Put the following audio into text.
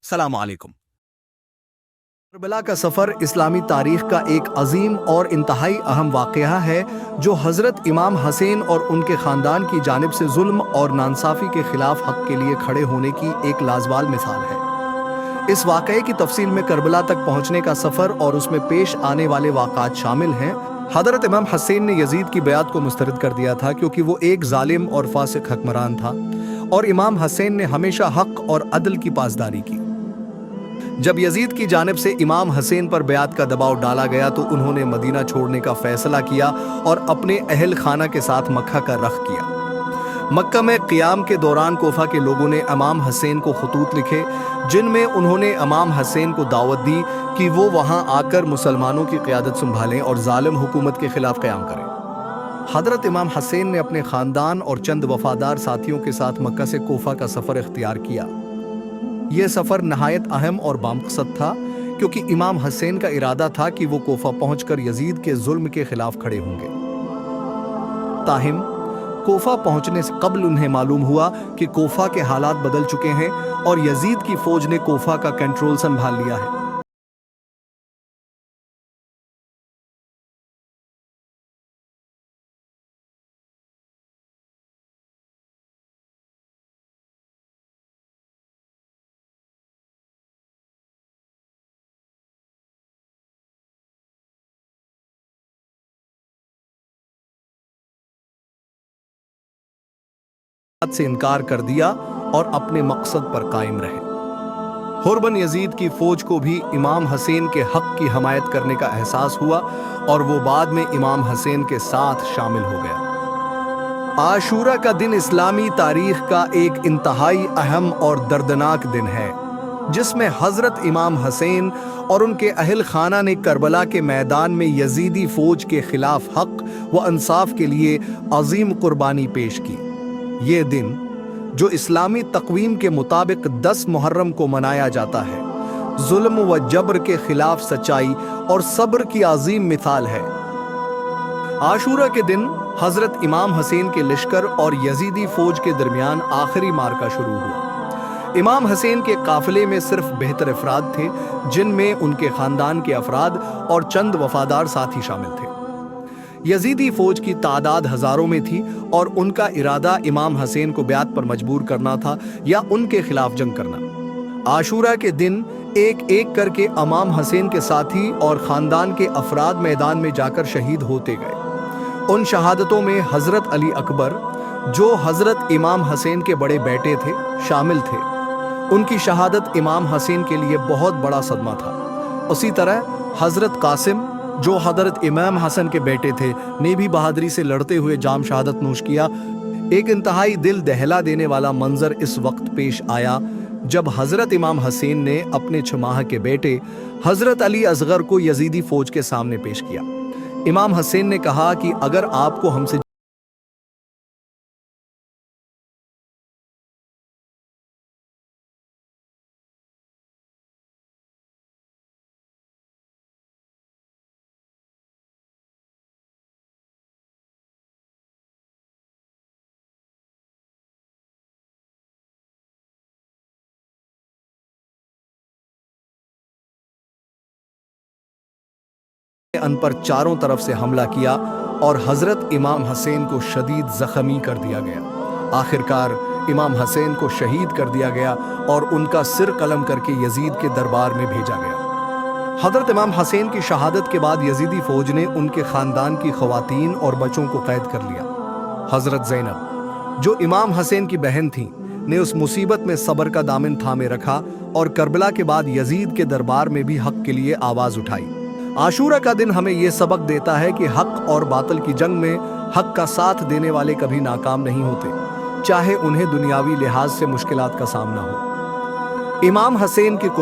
सलाम अलैकुम। करबला का सफ़र इस्लामी तारीख का एक अजीम और इंतहाई अहम वाक़या है जो हज़रत इमाम हसैन और उनके ख़ानदान की जानिब से जुल्म और नाइंसाफ़ी के ख़िलाफ़ हक़ के लिए खड़े होने की एक लाजवाल मिसाल है। इस वाक़ये की तफसील में करबला तक पहुँचने का सफ़र और उसमें पेश आने वाले वाक़ात शामिल हैं। हज़रत इमाम हसैन ने यजीद की बैत को मुस्तरद कर दिया था क्योंकि वो एक जालिम और फासिक हुक्मरान था, और इमाम हसैन ने हमेशा हक़ और अदल की पासदारी की। जब यजीद की जानिब से इमाम हसैन पर बैत का दबाव डाला गया तो उन्होंने मदीना छोड़ने का फैसला किया और अपने अहल खाना के साथ मक्का का रख किया। मक्का में क़ियाम के दौरान कोफा के लोगों ने इमाम हसैन को खतूत लिखे जिनमें उन्होंने इमाम हसैन को दावत दी कि वो वहाँ आकर मुसलमानों की क़यादत संभालें और जालिम हुकूमत के ख़िलाफ़ क़याम करें। हज़रत इमाम हसैन ने अपने ख़ानदान और चंद वफ़ादार साथियों के साथ मक्का से कोफा का सफ़र इख्तियार किया। यह सफ़र नहायत अहम और बामक़सद था क्योंकि इमाम हसैन का इरादा था कि वो कोफा पहुंचकर यजीद के जुल्म के खिलाफ खड़े होंगे। ताहिम कोफा पहुंचने से कबल उन्हें मालूम हुआ कि कोफा के हालात बदल चुके हैं और यजीद की फौज ने कोफा का कंट्रोल संभाल लिया है। से इनकार कर दिया और अपने मकसद पर कायम रहे। हुरबन यजीद की फौज को भी इमाम हसैन के हक की हमायत करने का एहसास हुआ और वो बाद में इमाम हसैन के साथ शामिल हो गया। आशूरा का दिन इस्लामी तारीख का एक इंतहाई अहम और दर्दनाक दिन है जिसमें हजरत इमाम हसैन और उनके अहल खाना ने करबला के मैदान में यजीदी फौज के खिलाफ हक व इंसाफ के लिए अजीम कुर्बानी पेश की। ये दिन जो इस्लामी तक़वीम के मुताबिक 10 मुहर्रम को मनाया जाता है, जुल्म व जबर के खिलाफ सच्चाई और सब्र की अजीम मिसाल है। आशूरा के दिन हजरत इमाम हसैन के लश्कर और यजीदी फौज के दरमियान आखिरी मार्का शुरू हुआ। इमाम हसैन के काफिले में सिर्फ बेहतर अफराद थे जिनमें उनके खानदान के अफराद और चंद वफादार साथी शामिल थे। यजीदी फौज की तादाद हजारों में थी और उनका इरादा इमाम हसैन को बैत पर मजबूर करना था या उनके खिलाफ जंग करना। आशूरा के दिन एक एक करके इमाम हसैन के साथी और खानदान के अफराद मैदान में जाकर शहीद होते गए। उन शहादतों में हजरत अली अकबर जो हजरत इमाम हसैन के बड़े बेटे थे शामिल थे। उनकी शहादत इमाम हसैन के लिए बहुत बड़ा सदमा था। उसी तरह हजरत कासिम जो हजरत इमाम हसन के बेटे थे ने भी बहादुरी से लड़ते हुए जाम शहादत नोश किया। एक इंतहाई दिल दहला देने वाला मंजर इस वक्त पेश आया जब हजरत इमाम हसैन ने अपने 6 माह के बेटे हजरत अली असगर को यजीदी फौज के सामने पेश किया। इमाम हसैन ने कहा कि अगर आपको हमसे अन पर चारों तरफ से हमला किया और हजरत इमाम हसैन को शदीद जख्मी कर दिया गया। आखिरकार इमाम हसैन को शहीद कर दिया गया और उनका सिर कलम करके यजीद के दरबार में भेजा गया। हजरत इमाम हसैन की शहादत के बाद यजीदी फौज ने उनके खानदान की खवातीन और बच्चों को कैद कर लिया। हजरत ज़ैनब जो इमाम हसैन की बहन थी ने उस मुसीबत में सब्र का दामन थामे रखा और करबला के बाद यजीद के दरबार में भी हक के लिए आवाज उठाई। आशूरा का दिन हमें यह सबक देता है कि हक और बातिल की जंग में हक का साथ देने वाले कभी नाकाम नहीं होते, चाहे उन्हें दुनियावी लिहाज से मुश्किलात का सामना हो। इमाम हसैन की कुर्बानी